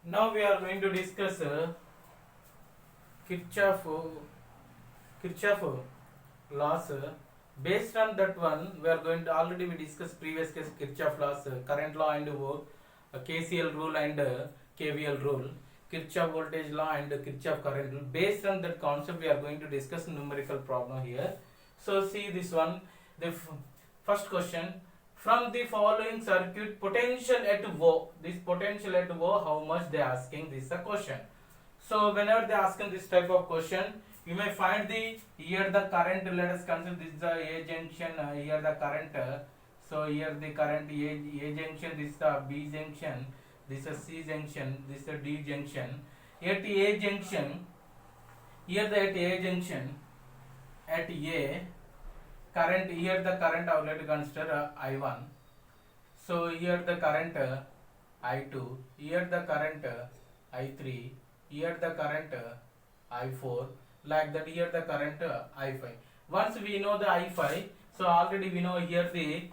Now we are going to discuss Kirchhoff Kirchhoff laws. Based on that one, we are going to already we discussed previous case Kirchhoff laws, current law and KCL rule and KVL rule, Kirchhoff voltage law and Kirchhoff current rule. Based on that concept, we are going to discuss numerical problem here. So see this one. The first question. From the following circuit, potential at O. This potential at O, how much they are asking? This is a question. So whenever they are asking this type of question, you may find the here the current. Let us consider this is the A junction. Here the current. So here the current A junction. This is the B junction. This is the C junction. This is the D junction. At A junction. Here the at A junction. At A. Current here the current I would like to consider I1. So here the current I2, here the current I3, here the current I4, like that here the current I5. Once we know the I5, so already we know here the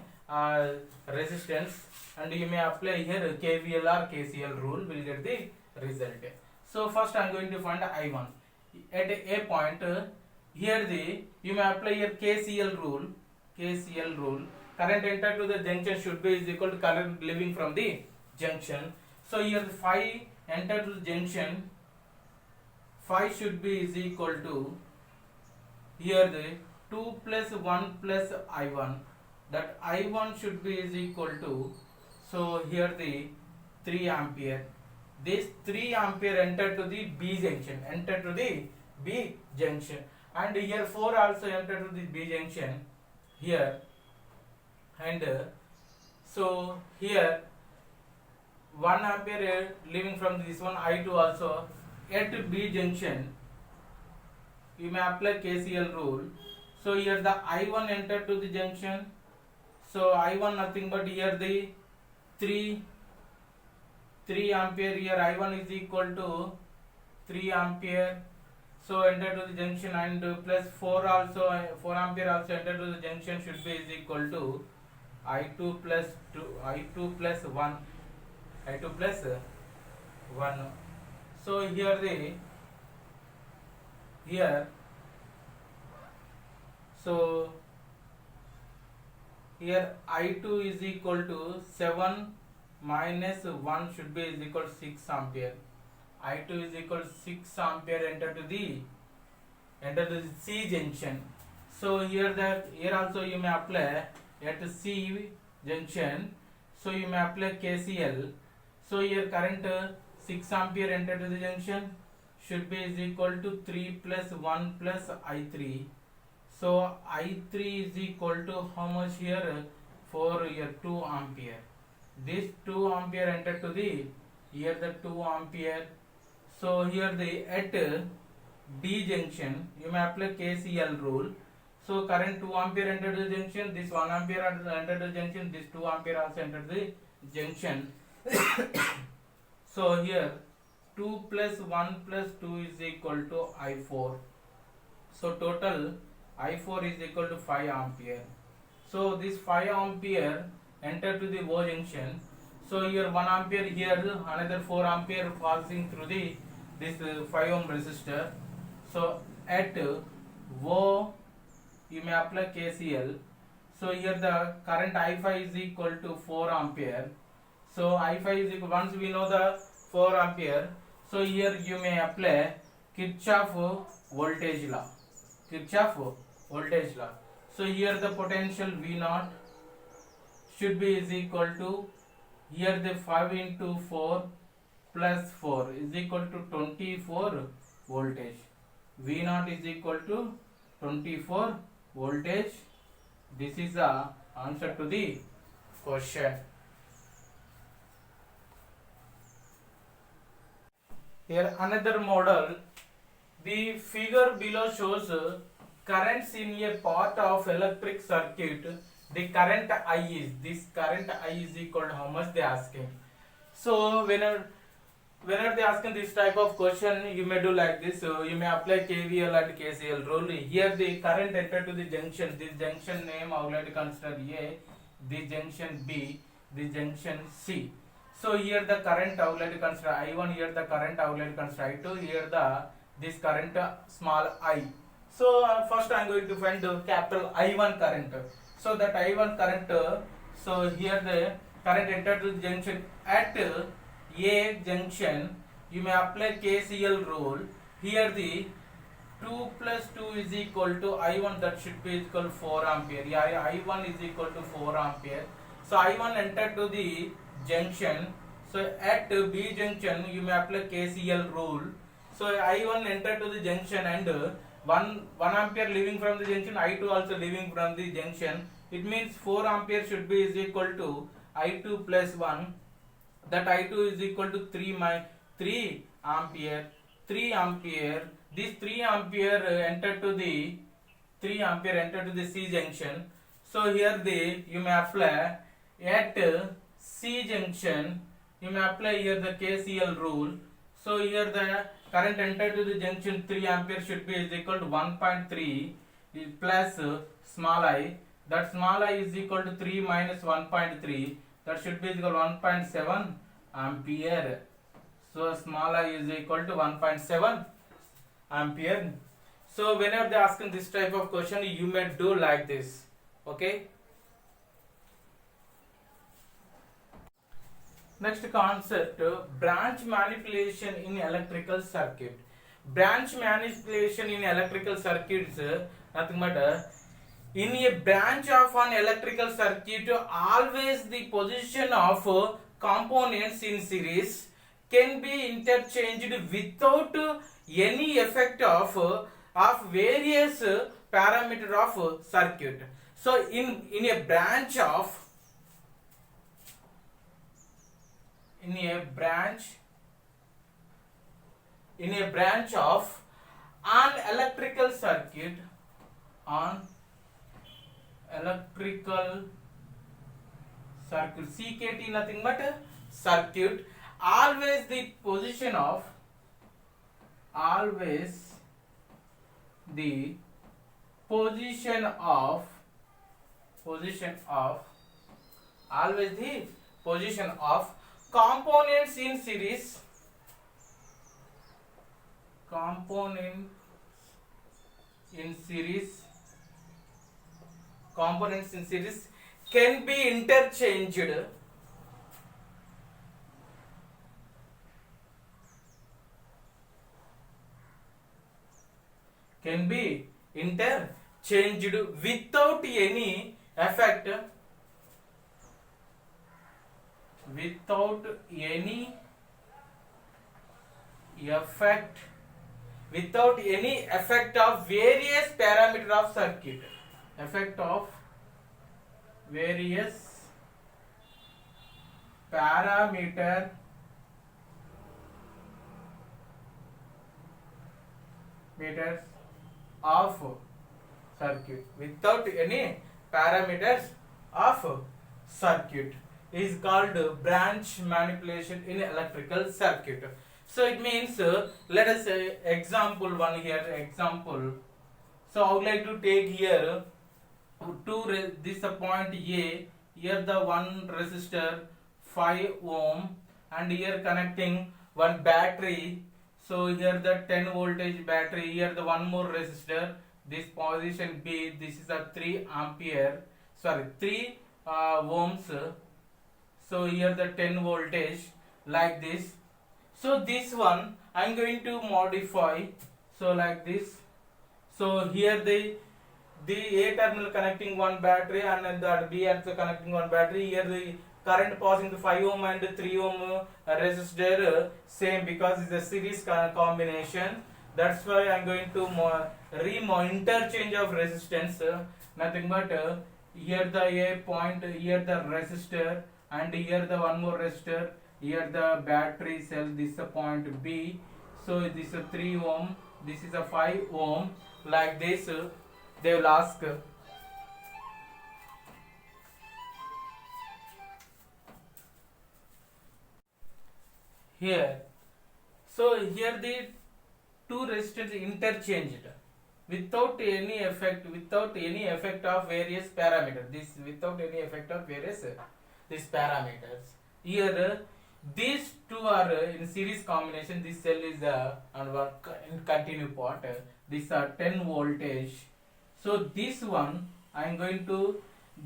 resistance, and you may apply here KVL or KCL rule, will get the result. So first I am going to find I1 at a point. Here you may apply here KCL rule. Current entered to the junction should be is equal to current leaving from the junction. So here phi entered to the junction, phi should be is equal to here the 2 plus 1 plus I1. That I1 should be is equal to, so here the 3 ampere. This 3 ampere entered to the B junction. And here 4 also entered to the B junction here, and so here 1 ampere leaving from this one I2 also at B junction. You may apply KCL rule. So here the I1 entered to the junction. So I1 nothing but here the 3 ampere. Here I1 is equal to 3 ampere. So enter to the junction, and plus 4 ampere also enter to the junction should be is equal to I2 plus 1. So here I2 is equal to 7 minus 1 should be is equal to 6 ampere. I2 is equal to 6 ampere enter to the C junction. So here also you may apply at C junction. So you may apply KCL. So here current 6 ampere enter to the junction should be is equal to 3 plus 1 plus I3. So I3 is equal to how much here? 4 here 2 ampere. This 2 ampere enter to the here the 2 ampere. So here the at D junction you may apply KCL rule. So current 2 ampere entered the junction, this 1 ampere entered the junction, this 2 ampere also entered the junction. So here 2 plus 1 plus 2 is equal to I4. So total I4 is equal to 5 ampere. So this 5 ampere entered to the O junction. So here 1 ampere, here another 4 ampere passing through this 5 ohm resistor. So at O you may apply KCL. So here the current I5 is equal to 4 ampere. So I5 is equal, once we know the 4 ampere, so here you may apply Kirchhoff voltage law. So here the potential V0 should be is equal to here the 5 into 4 plus 4 is equal to 24 voltage. V0 is equal to 24 voltage. This is the answer to the question. Here another model. The figure below shows currents in a part of electric circuit. The current I is, this current I is equal to how much they are asking. So whenever they asking this type of question, you may do like this. So you may apply KVL and KCL rule. Here the current enter to the junction. This junction name I would like to consider A, the junction B, the junction C. So here the current I would like to consider I1, here the current I would like to consider I2, here the this current small I. So first I am going to find the capital I1 current. So that I1 current, so here the current entered to the junction at A junction, you may apply KCL rule. Here the 2 plus 2 is equal to I1, that should be equal to 4 ampere. Yeah, I1 is equal to 4 ampere. So I1 entered to the junction. So at B junction you may apply KCL rule. So I1 entered to the junction and 1 ampere leaving from the junction, I2 also leaving from the junction. It means 4 ampere should be is equal to I2 plus 1. That I2 is equal to 3 ampere. 3 ampere. This 3 ampere entered to the C junction. So here you may apply at C junction. You may apply here the KCL rule. So here the current entered to the junction 3 ampere should be is equal to 1.3 plus small I. That small I is equal to 3 minus 1.3. That should be equal to 1.7 ampere. So small I is equal to 1.7 ampere. So whenever they ask this type of question, you may do like this. Okay. Next concept, branch manipulation in electrical circuit. Branch manipulation in electrical circuits, nothing but in a branch of an electrical circuit, always the position of components in series can be interchanged without any effect of various parameter of circuit. So in a branch of an electrical circuit, CKT nothing but circuit, always the position of components in series can be interchanged without any effect of various parameter of circuit. Meters of circuit, without any parameters of circuit, is called branch manipulation in electrical circuit. So it means, let us say example one here. Example. So I would like to take here this is the point A. Here the one resistor 5 ohm, and here connecting one battery. So here the 10 voltage battery. Here the one more resistor. This position B. This is a 3 ohms. So here the 10 voltage like this. So this one I am going to modify. So like this. So here the A terminal connecting one battery, and the B also connecting one battery. Here the current passing the 5 ohm and 3 ohm resistor same, because it's a series combination. That's why I am going to interchange of resistance. Nothing but here the A point, here the resistor, and here the one more resistor, here the battery cell. This is the point B. So this is a 3 ohm, this is a 5 ohm. Like this they will ask. Here, so here the two resistors interchanged without any effect of various parameters. This without any effect of various these parameters. Here these two are in series combination. This cell is on one in continue part. These are 10 voltage. So this one I am going to,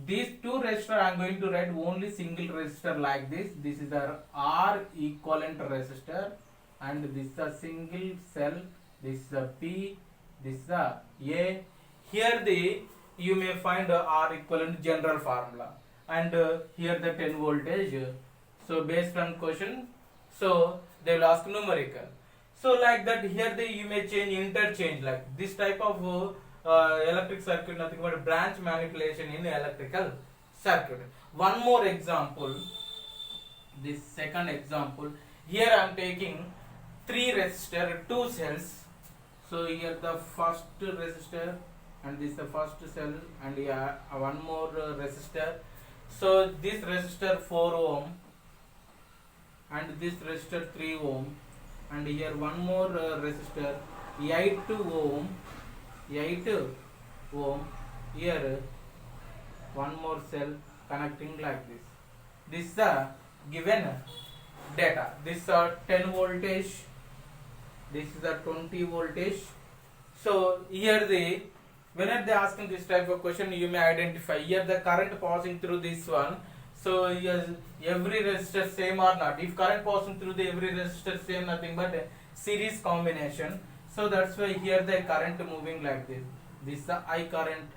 these two resistor I am going to write only single resistor like this. This is the R equivalent resistor, and this is a single cell. This is a P. This is a A. Here the you may find R equivalent general formula, and here the 10 voltage. So based on question, so they will ask numerical. So like that, here the you may change interchange, like this type of electric circuit, nothing but branch manipulation in electrical circuit. One more example, this second example. Here I am taking 3 resistor, 2 cells. So here the first resistor, and this is the first cell, and here one more resistor. So this resistor 4 ohm, and this resistor 3 ohm, and here one more resistor 8 ohm, 8 ohm. Here one more cell connecting like this. This is the given data. This is 10 voltage, this is the 20 voltage. So here the, whenever they asking this type of question, you may identify here the current passing through this one. So yes, every resistor same or not. If current passing through the every resistor same, nothing but a series combination. So that's why here the current moving like this. This is the I current,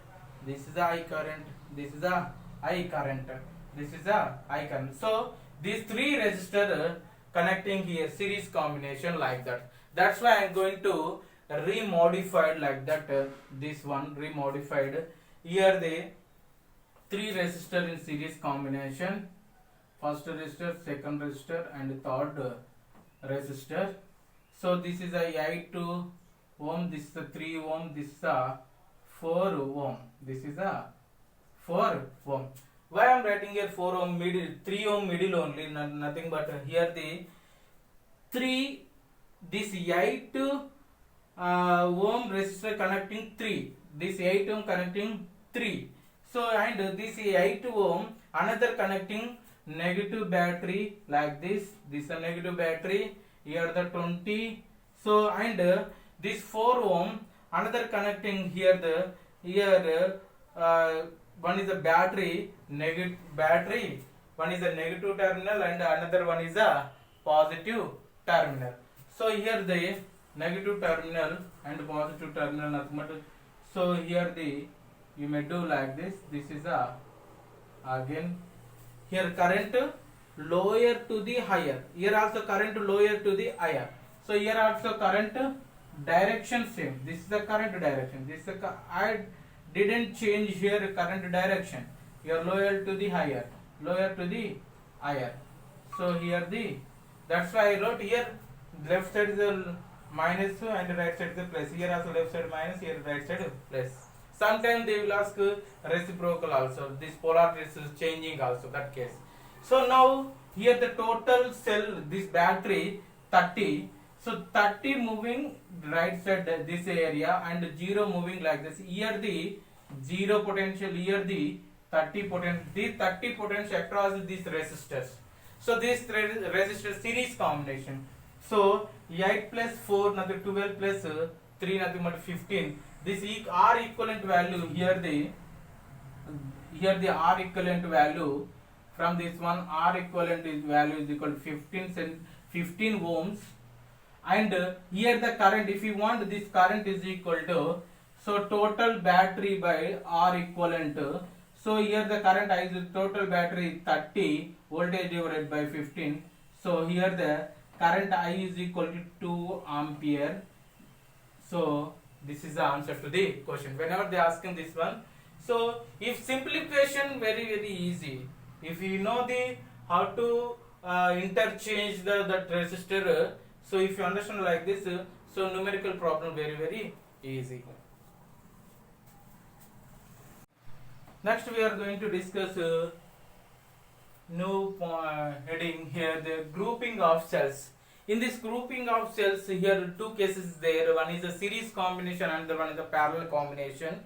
this is the I current, this is the I current, this is the I current. So these 3 resistors connecting here series combination like that. That's why I am going to remodified like that. This one remodified. Here the 3 resistor in series combination. First resistor, second resistor, and third resistor. So this is a 8 ohm, this is a 3 ohm, this is a 4 ohm, this is a 4 ohm. Why I am writing here 4 ohm middle, 3 ohm middle only, nothing but here the 3, this 8 ohm resistor connecting 3, this 8 ohm connecting 3. So and this 8 ohm another connecting negative battery like this. This is a negative battery. Here the 20. So and this 4 ohm another connecting here the one is a battery, negative battery. One is a negative terminal and another one is a positive terminal. So here the negative terminal and positive terminal, nothing but. So here the you may do like this. This is a again here current lower to the higher. Here also current lower to the higher. So here also current direction same. This is the current direction. This is the I didn't change here current direction. Here lower to the higher, lower to the higher. So here the, that's why I wrote here left side is the minus and right side is the plus. Here also left side minus, here right side plus. Sometimes they will ask reciprocal also. This polarity is changing also, that case. So now here the total cell, this battery 30. So 30 moving right side this area and 0 moving like this. Here the 0 potential, here the 30 potential. These 30 potential across these resistors. So this resistor series combination. So 8 plus 4, nothing 12 plus 3, nothing but 15. This R equivalent value here the R equivalent value from this one, R equivalent is value is equal to 15 ohms, and here the current, if you want this current is equal to, so total battery by R equivalent. So here the current I is total battery 30, voltage divided by 15. So here the current I is equal to 2 ampere. So this is the answer to the question. Whenever they asking this one, so if simplification very easy. If you know the how to interchange that resistor, so if you understand like this, so numerical problem very easy. Next we are going to discuss new heading here, the grouping of cells. In this grouping of cells, here two cases there. One is a series combination and the one is a parallel combination.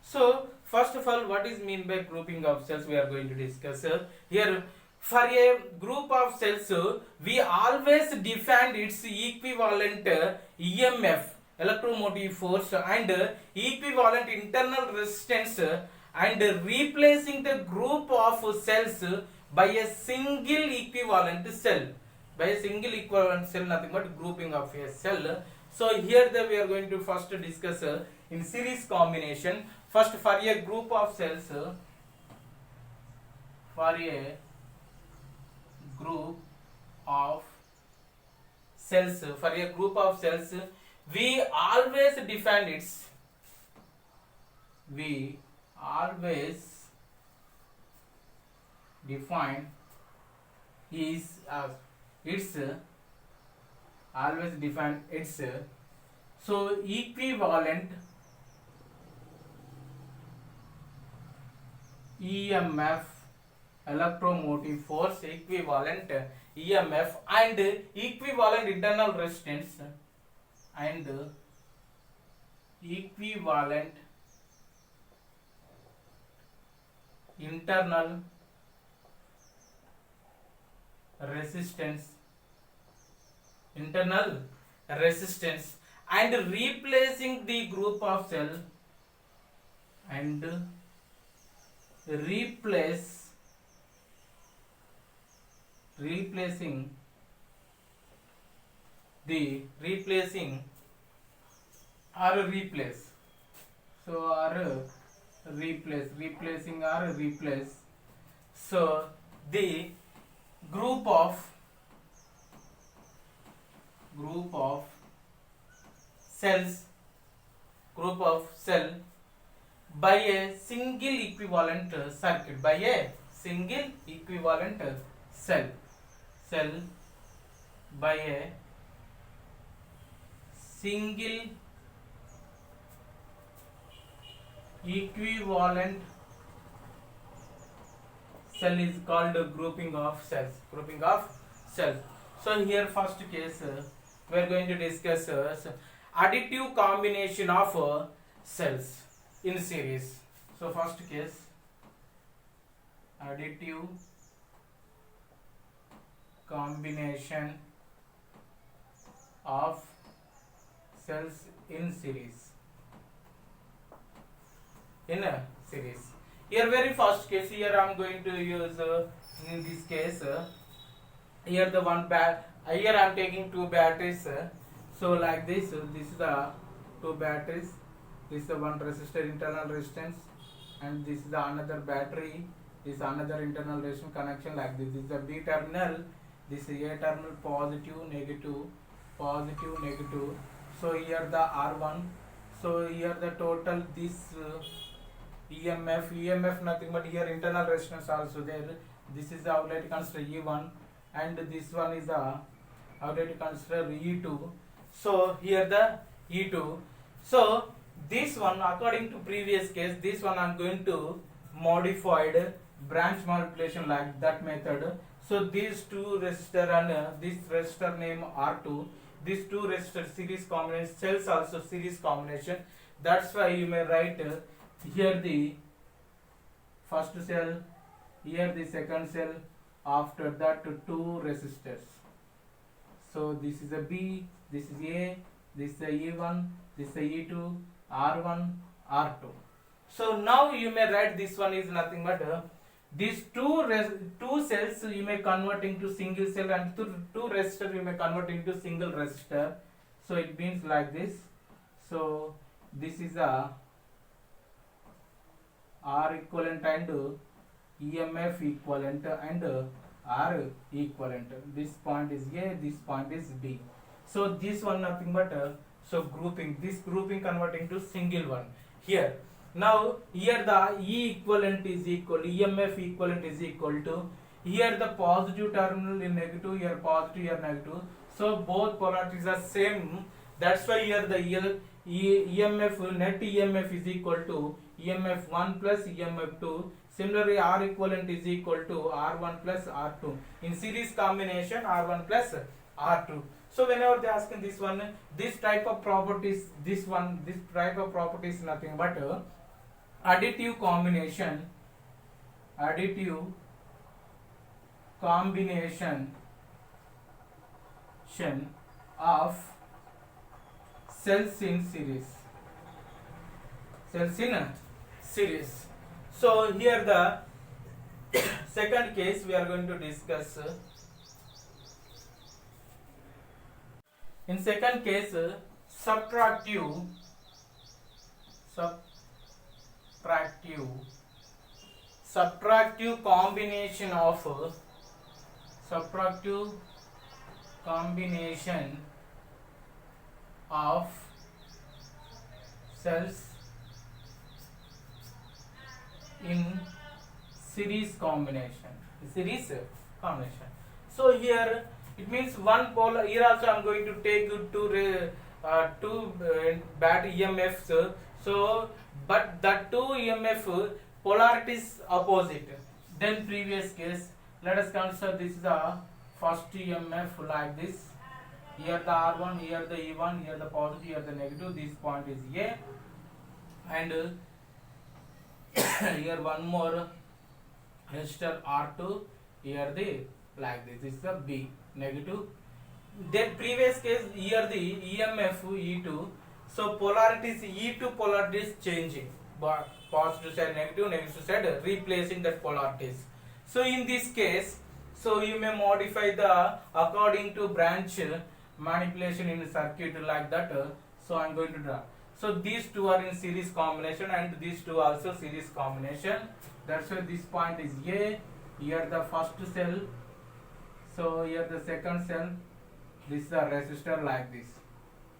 So first of all, what is mean by grouping of cells we are going to discuss. Here for a group of cells, we always define its equivalent EMF, electromotive force, and equivalent internal resistance, and replacing the group of cells by a single equivalent cell. By a single equivalent cell, nothing but grouping of a cell. So here we are going to first discuss in series combination. First, for a group of cells, for a group of cells, we always define its so equivalent EMF, electromotive force, equivalent EMF, and equivalent internal resistance, and equivalent internal resistance, and replacing the group of cell, and replacing or replace. So replacing or replace. So the group of cell by a single equivalent circuit, by a single equivalent cell by a single equivalent cell is called grouping of cells. So here first case we are going to discuss additive combination of cells in series. So first case, additive combination of cells in series. Here very first case, here I am going to use in this case here the one here I am taking two batteries. So like this, this is the two batteries, this is the one resistor internal resistance, and this is the another battery, this is another internal resistance connection like this. This is the B terminal, this is A terminal, positive, negative. So here the R1. So here the total this EMF nothing but here internal resistance also there. This is the outlet consider E1, and this one is the outlet consider E2. So here the E2. So this one, according to previous case, this one I am going to modified branch multiplication like that method. So these two resistor and this resistor name R2, these two resistor series combination, cells also series combination. That's why you may write here the first cell, here the second cell, after that two resistors. So this is a B, this is A, this is a E1, this is a E2, R1, R2. So now you may write this one is nothing but these two cells you may convert into single cell, and two resistor you may convert into single resistor. So it means like this. So this is a R equivalent and EMF equivalent and R equivalent. This point is A, this point is B. So this one nothing but so grouping, this grouping converting to single one here. Now here the E equivalent is equal, EMF equivalent is equal to, here the positive terminal is negative, here positive, here negative. So both polarities are same. That's why here the EMF, net EMF is equal to EMF 1 plus EMF 2. Similarly, R equivalent is equal to R1 plus R2. In series combination, R1 plus R2. So whenever they ask in this one, this type of properties, this type of property is nothing but additive combination combination of cells in series. Cells in a series. So here the second case we are going to discuss. In second case, subtractive combination of cells in series combination. So here it means one polar. Here also I am going to take two bad EMFs. So but the two EMF polarities opposite. Then previous case, let us consider this is the first EMF like this. Here the R1, here the E1, here the positive, here the negative. This point is A, and here one more resistor R2. Here the like this. This is the B negative. Then previous case here the EMF E2. So polarities E2 polarities changing. But positive side negative, negative side replacing that polarities. So in this case, so you may modify the according to branch manipulation in circuit like that. So I am going to draw. So these two are in series combination and these two also series combination. That's why this point is A. Here the first cell. So here the second cell. This is the resistor like this.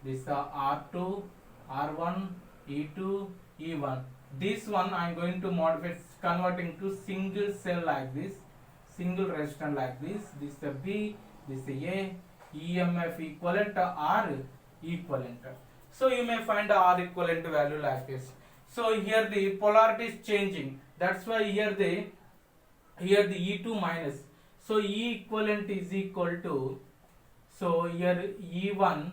This is the R2, R1, E2, E1. This one I am going to modify, converting to single cell like this, single resistor like this. This is the B, this is the A. EMF equivalent to R equivalent. So you may find the R equivalent value like this. So here the polarity is changing. That's why here the E2 minus. So E equivalent is equal to, so here E1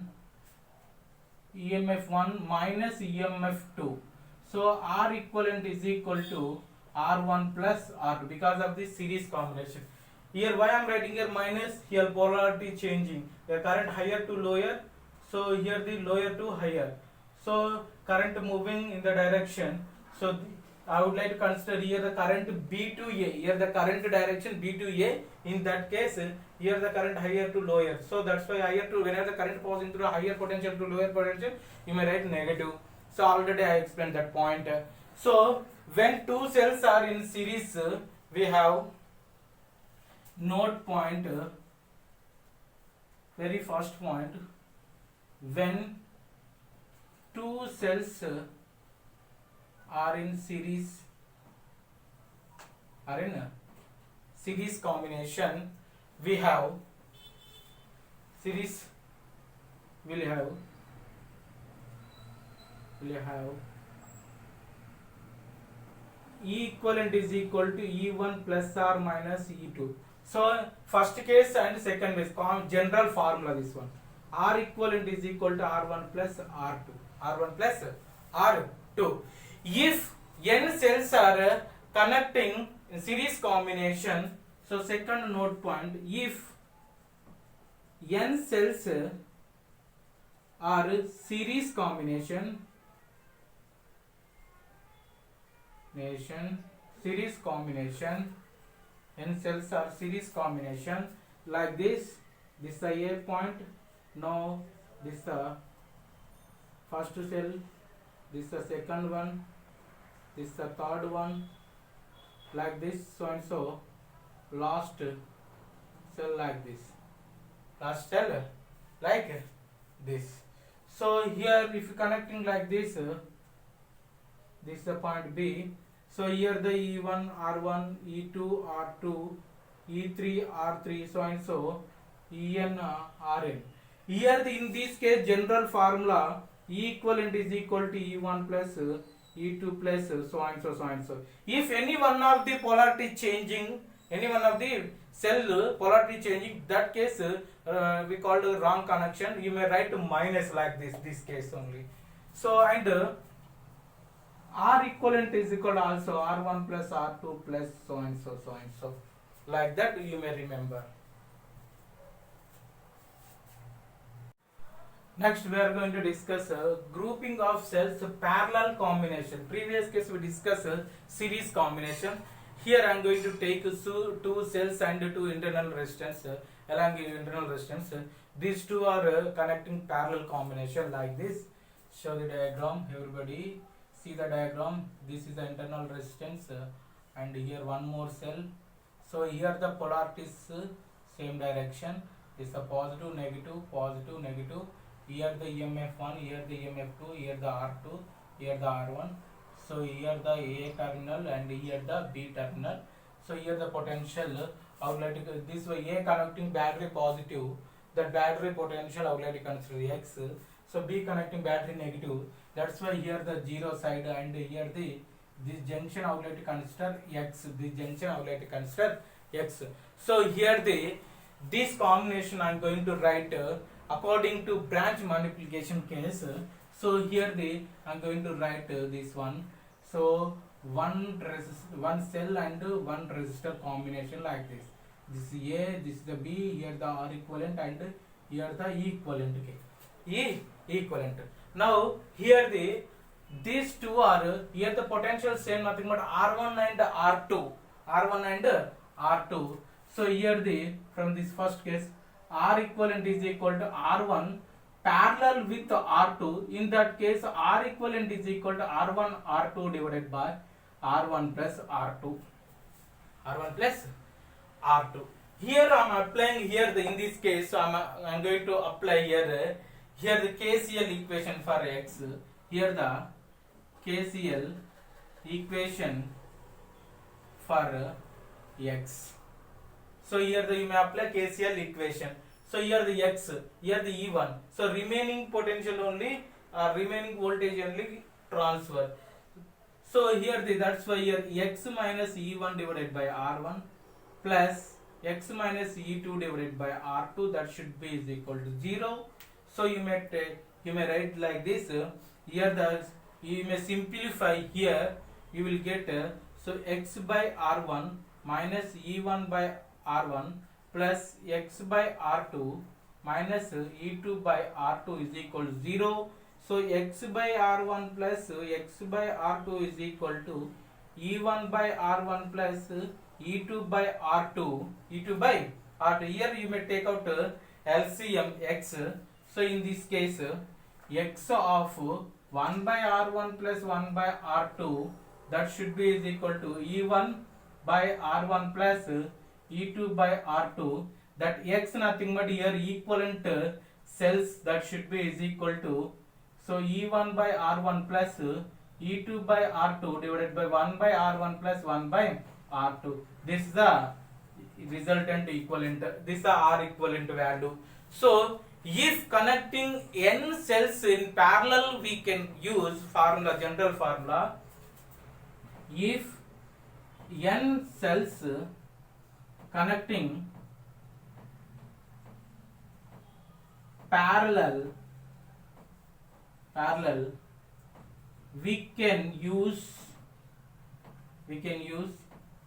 EMF 1 minus EMF 2. So R equivalent is equal to R1 plus R2 because of this series combination. Here why I am writing here minus, here polarity changing. The current higher to lower. So here the lower to higher. So current moving in the direction. So I would like to consider here the current B to A. Here the current direction B to A. In that case, here the current higher to lower. So that's why higher to, whenever the current passing through a higher potential to lower potential, you may write negative. So already I explained that point. So when two cells are in series, we have node point, very first point, when two cells are in series, are in a series combination, we have series will have E equivalent is equal to E1 plus R minus E2. So first case and second case, general formula this one. R equivalent is equal to R1 plus R2. R1 plus R2. If n cells are connecting in series combination, so second node point, if n cells are series combination, n cells are series combination like this. This is the A point. Now this is the first cell, this is the second one, this is the third one, like this, so and so. Last cell like this, last cell like this. So here if you connecting like this, this is the point B. So here the E1, R1, E2, R2, E3, R3, so and so, En, Rn. Here in this case general formula, E equivalent is equal to E1 plus E2 plus so and so, so and so. If any one of the polarity changing, any one of the cell polarity changing, that case we called wrong connection. You may write minus like this case only. So and R equivalent is equal to also R1 plus R2 plus so and so, so and so. Like that you may remember. Next we are going to discuss grouping of cells parallel combination. Previous case we discussed series combination. Here I am going to take two cells and two internal resistance along internal resistance. These two are connecting parallel combination like this. Show the diagram. Everybody see the diagram. This is the internal resistance and here one more cell. So here the polarities same direction. This is a positive, negative. Here the EMF1, here the EMF2, here the R2, here the R1. So here the A terminal and here the B terminal. So here the potential I would like to, this way A connecting battery positive, that battery potential I would like to consider X. So B connecting battery negative, that's why here the zero side and here the this junction I would like to consider X. This junction I would like to consider X. So here this combination I am going to write according to branch multiplication case. So here I am going to write this one. So one cell and one resistor combination like this. This is A, this is the B, here the R equivalent and here the E equivalent. E equivalent. Now here these two are, here the potential same nothing but R1 and R2. So here from this first case R equivalent is equal to R1 parallel with R2. In that case R equivalent is equal to R1 R2 divided by R1 plus R2. Here I am applying here in this case. So I am going to apply here the KCL equation for X. Here the KCL equation for X. So here you may apply KCL equation. So here the X, here the E1. So remaining potential only, remaining voltage only transfer. So here that's why here X minus E1 divided by R1 plus X minus E2 divided by R2, that should be is equal to 0. So you may write like this. Here you may simplify here. You will get so X by R1 minus E1 by R1 plus X by R2 minus E2 by R2 is equal to 0. So X by R1 plus X by R2 is equal to E1 by R1 plus E2 by R2. Here you may take out LCM X. So in this case X of 1 by R1 plus 1 by R2, that should be is equal to E1 by R1 plus E2 by R2. That X nothing but here equivalent cells, that should be is equal to, so E1 by R1 plus E2 by R2 divided by 1 by R1 plus 1 by R2. This is the resultant equivalent. This is the R equivalent value. So if connecting n cells in parallel, we can use formula, general formula. If n cells connecting parallel, we can use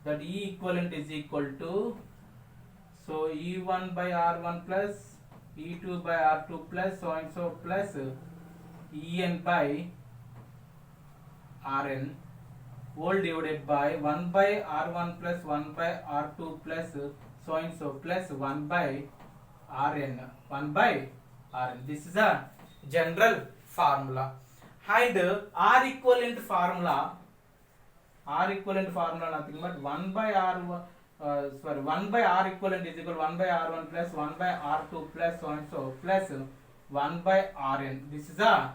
that E equivalent is equal to, so E1 by R1 plus E2 by R2 plus so and so plus En by Rn whole divided by 1 by R1 plus 1 by R2 plus so and so plus 1 by Rn. This is a general formula. And R equivalent formula nothing but 1 by R1 1 by R equivalent is equal to 1 by R1 plus 1 by R2 plus so and so plus 1 by Rn. This is a,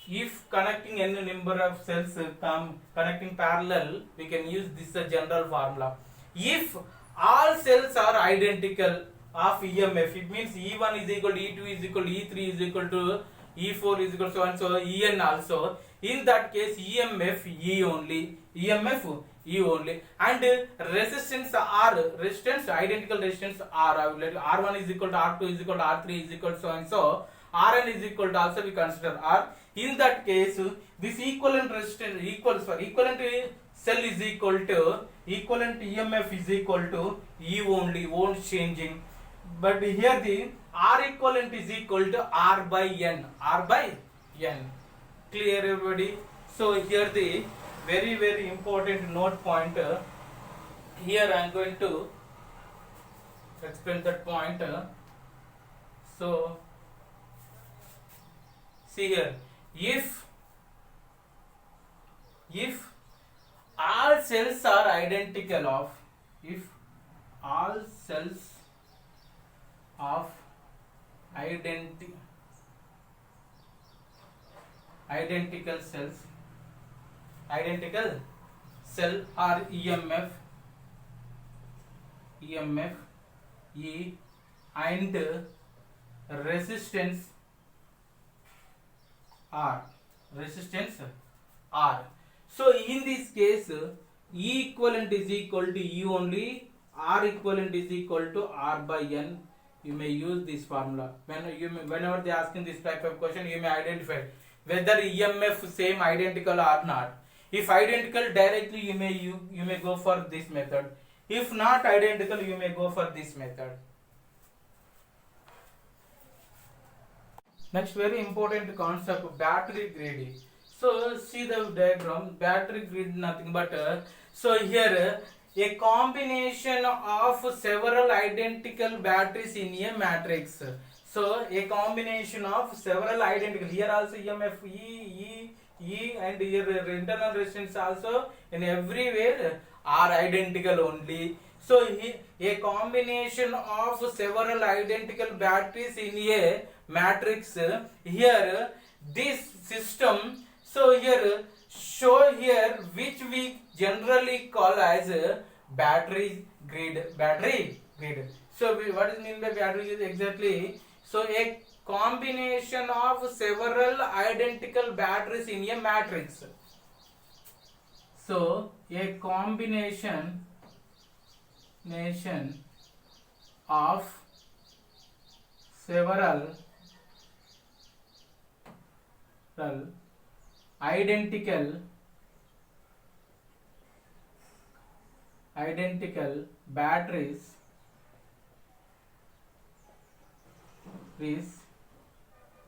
if connecting n number of cells connecting parallel, we can use this general formula. If all cells are identical of EMF, it means E1 is equal to E2 is equal to E3 is equal to E4 is equal to so and so En also. In that case EMF E only, and resistance R, identical resistance R. I will let R1 is equal to R2 is equal to R3 is equal to so and so. Rn is equal to also we consider R. In that case this equivalent resistance equivalent cell is equal to equivalent EMF is equal to E only, won't changing. But here the R equivalent is equal to R by N. R by N. Clear everybody? So here the very important note point. Here I am going to explain that point. So see here, if all cells are identical of, if all cells of identical cell are EMF E and resistance R. So in this case, E equivalent is equal to E only, R equivalent is equal to R by N. You may use this formula. Whenever they ask in this type of question, you may identify whether EMF same identical or not. If identical, directly you may go for this method. If not identical, you may go for this method. Next very important concept, battery grid. So see the diagram, battery grid nothing but so here a combination of several identical batteries in a matrix. So a combination of several identical, here also EMF E and here internal resistance also in everywhere are identical only. So a combination of several identical batteries in a matrix. Here this system, so here show here which we generally call as battery grid. So what is mean by battery grid exactly? So a combination of several identical batteries in a matrix. So a combination of several identical batteries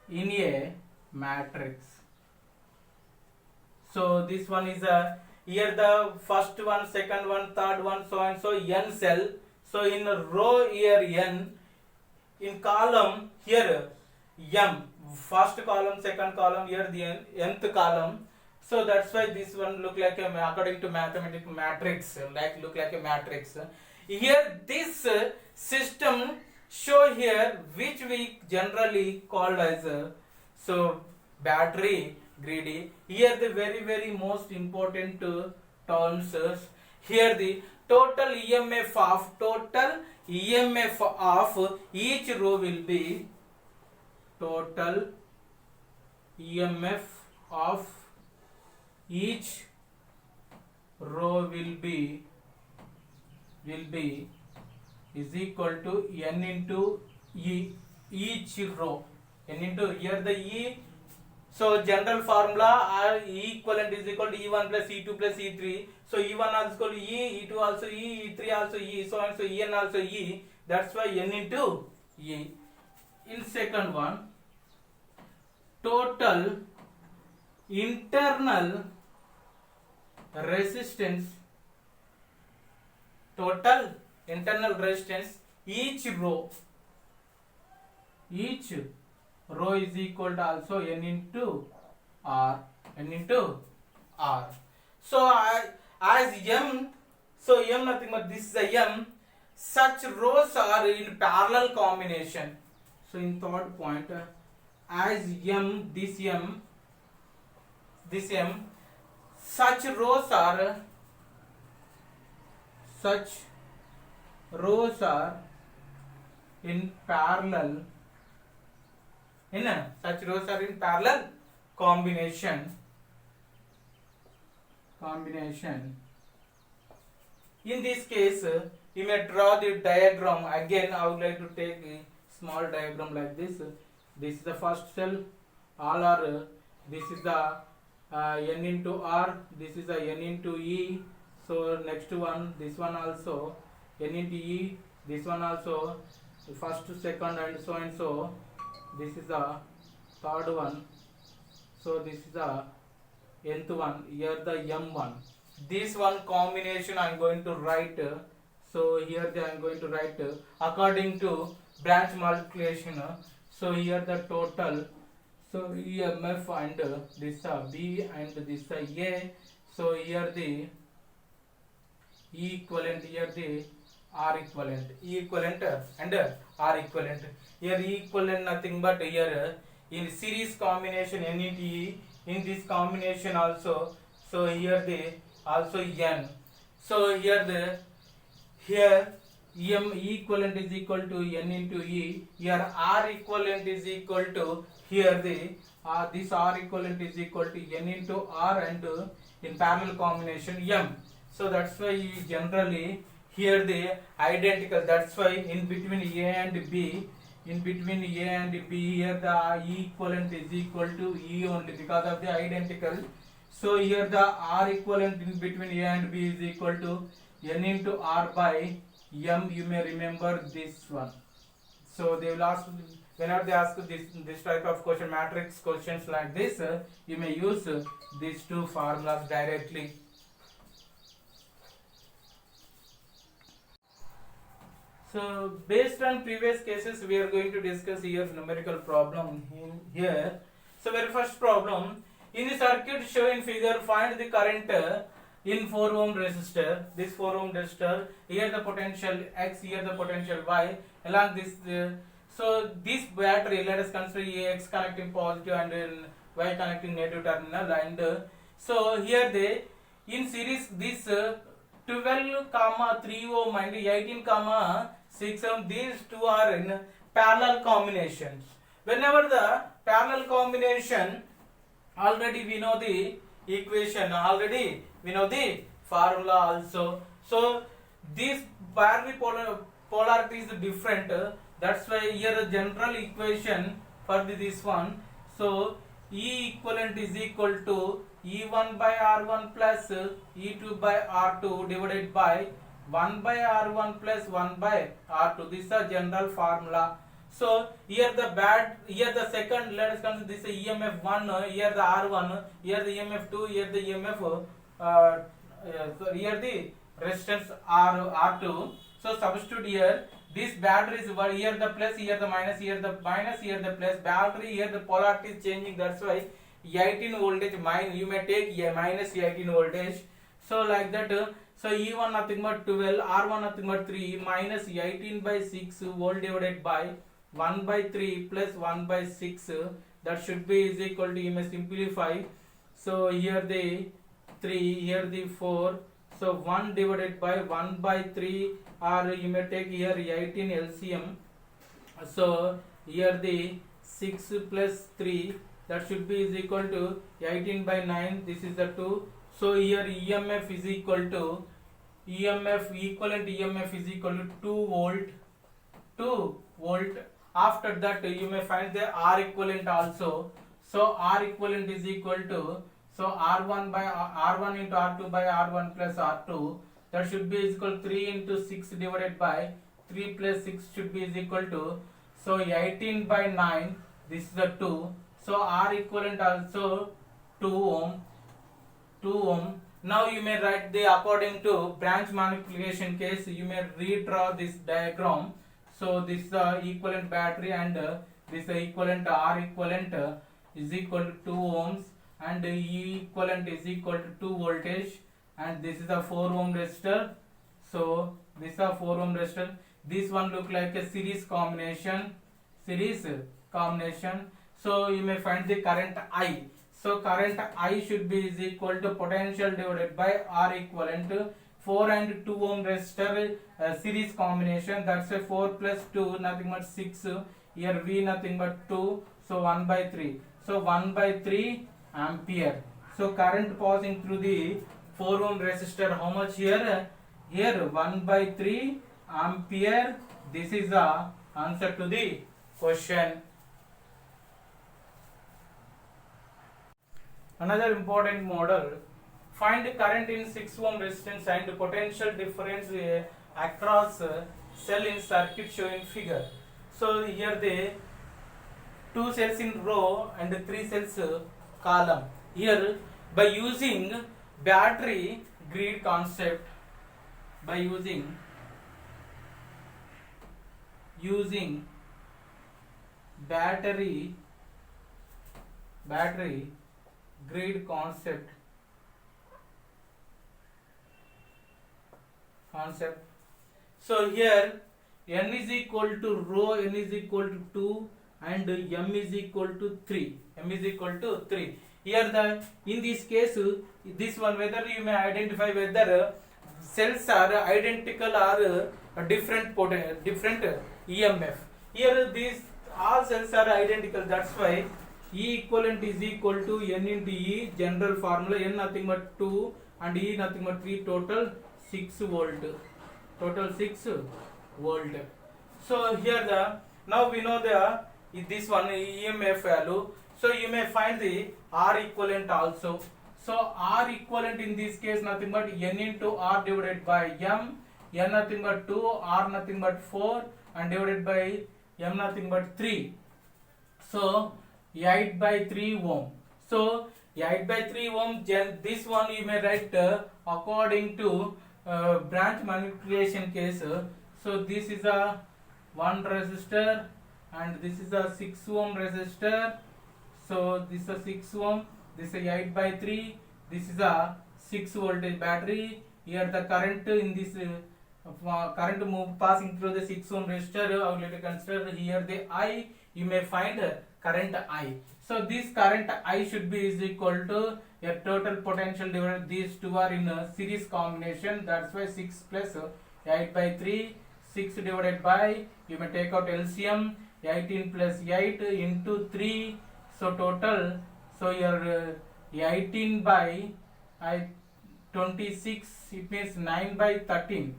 in a matrix. So this one is a, here the first one, second one, third one, so and so n cell. So in row here n, in column here m, first column, second column, here the nth column. So that's why this one look like a, according to mathematical matrix, like look like a matrix. Here this system show here which we generally called as so battery grid. Here the very most important terms. Here the total EMF of each row will be total EMF of each row will be is equal to n into E, each row, n into, here the E, so general formula E equivalent is equal to E1 plus E2 plus E3. So E1 also equal to E, E2 also E, E3 also E, so and so En also E. That's why n into E. In second one, total internal resistance, each row is equal to also n into R. So as m, so m nothing but this is a m, such rows are in parallel combination. So in third point, as m, this m, such rows are in parallel, combination. In this case, you may draw the diagram. Again, I would like to take a small diagram like this. This is the first cell. All are this is the N into R, this is a N into E. So next one, this one also N into E, this one also first, second, and so. This is the third one. So this is the nth one. Here the M1. This one combination I am going to write. So here I am going to write according to branch multiplication. So here the total. So EMF and this B and this A. So here the E equivalent, here the R equivalent, E equivalent and R equivalent. Here E equivalent nothing but here in series combination N into E, in this combination also. So here the also N. So here E equivalent is equal to N into E. Here R equivalent is equal to here the this R equivalent is equal to N into R and in parallel combination M. So that's why generally here the identical. That's why in between A and B, in between A and B, here the E equivalent is equal to E only because of the identical. So here the R equivalent in between A and B is equal to N into R by M. You may remember this one. So they will ask, whenever they ask this type of question, matrix questions like this, you may use these two formulas directly. So based on previous cases, we are going to discuss here numerical problem in here. So very first problem, in the circuit shown in figure, find the current in 4 ohm resistor. This 4 ohm resistor, here the potential X, here the potential Y along this. So this battery, let us consider X connecting positive and Y connecting negative terminal, and so here they in series this 12 comma 3 ohm and 18 comma 6 ohm, these two are in parallel combinations. Whenever the parallel combination, already we know the equation, already we know the formula also. So this battery polarity is different. That's why here the general equation for this one. So E equivalent is equal to E1 by R1 plus E2 by R2 divided by 1 by R1 plus 1 by R2. This is a general formula. So here the second, let us consider this EMF 1, here the R1, here the EMF 2, here the EMF here the resistance R2. So substitute here. This battery is here the plus, here the minus, here the minus, here the plus. Battery here the polarity is changing. That's why 18 voltage you may take minus 18 voltage. So like that. So E1 nothing but 12, R1 nothing but 3, minus 18 by 6 volt divided by 1 by 3 plus 1 by 6. That should be is equal to, you may simplify. So here the 3, here the 4. So 1 divided by 1 by 3, or you may take here 18 LCM. So here the 6 plus 3, that should be is equal to 18 by 9. This is the 2. So here EMF is equal to equivalent EMF is equal to 2 volt. After that you may find the R equivalent also. So R equivalent is equal to, so R1 by R1 into R2 by R1 plus R2, that should be equal to 3 into 6 divided by 3 plus 6 should be equal to, so 18 by 9, this is the 2. So R equivalent also 2 ohm. Now you may write the, according to branch multiplication case, you may redraw this diagram. So this is the equivalent battery and this is the equivalent R equivalent is equal to 2 ohms and E equivalent is equal to 2 voltage, and this is the 4 ohm resistor. So this is a 4 ohm resistor. This one look like a series combination. So you may find the current I. So current I should be is equal to potential divided by R equivalent. 4 and 2 ohm resistor series combination, that's a 4 plus 2 nothing but 6. Here V nothing but 2, so 1 by 3. So 1 by 3 ampere. So current passing through the 4 ohm resistor, how much here? Here 1 by 3 ampere. This is the answer to the question. Another important model, find current in 6 ohm resistance and potential difference across cell in circuit shown in figure. So here the 2 cells in row and 3 cells column. Here by using battery grid concept, by using battery grid concept. So here n is equal to rho, n is equal to 2 and m is equal to 3. Here the in this case, this one whether you may identify whether cells are identical or different EMF. Here these all cells are identical, that's why E equivalent is equal to N into E, general formula, N nothing but 2 and E nothing but 3, total 6 volt. So here now we know this one EMF value, so you may find the R equivalent also. So R equivalent in this case nothing but N into R divided by M, N nothing but 2, R nothing but 4 and divided by M nothing but 3. So 8 by 3 ohm. So 8 by 3 ohm, this one you may write according to branch manipulation case. So this is a 1 resistor and this is a 6 ohm resistor. So this is a 6 ohm, this is 8 by 3, this is a 6 voltage battery. Here the current in this current passing through the 6 ohm resistor, I will let you consider here the I, you may find current I. So this current I should be is equal to a total potential divided, these two are in a series combination, that's why 6 plus 8 by 3, 6 divided by, you may take out LCM, 18 plus 8 into 3, so total, so your 18 by 26, it means 9 by 13.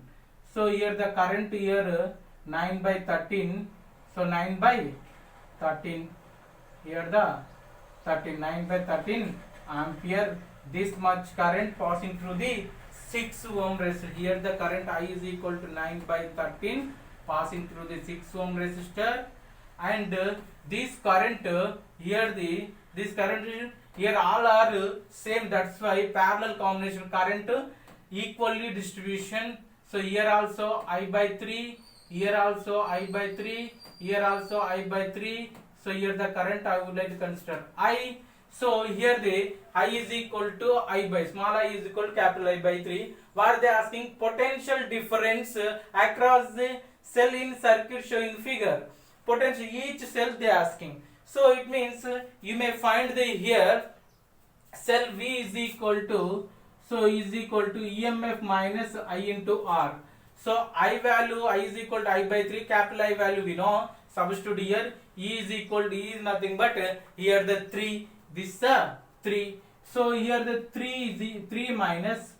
So here the current here 9 by 13, so 9 by 13, here the 9 by 13 ampere, this much current passing through the 6 ohm resistor. Here the current I is equal to 9 by 13 passing through the 6 ohm resistor, and this current this current here all are same, that's why parallel combination current equally distribution. So here also I by 3, here also I by 3, here also I by 3. So here the current I would like to consider I. So here the I is equal to I by small I is equal to capital I by 3. What are they asking? Potential difference across the cell in circuit showing figure. Potential each cell they asking. So it means you may find the here cell V is equal to, so is equal to EMF minus I into R. So I value I is equal to I by 3, capital I value we know, substitute here, E is equal to, E is nothing but here the 3, this is 3. So here the 3 is 3 minus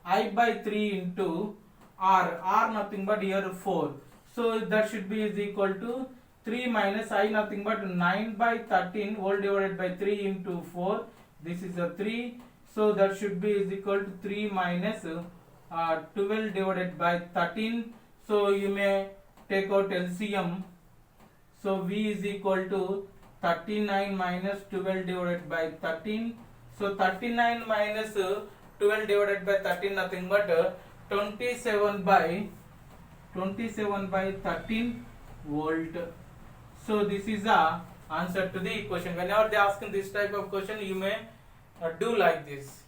I by 3 into R nothing but here 4. So that should be is equal to 3 minus I nothing but 9 by 13 whole divided by 3 into 4. This is a 3. So that should be is equal to 3 minus 12 divided by 13. So you may take out LCM. So V is equal to 39 minus 12 divided by 13. So 39 minus 12 divided by 13 nothing but 27 by 13 volt. So this is the answer to the question. Whenever they ask this type of question, you may do like this.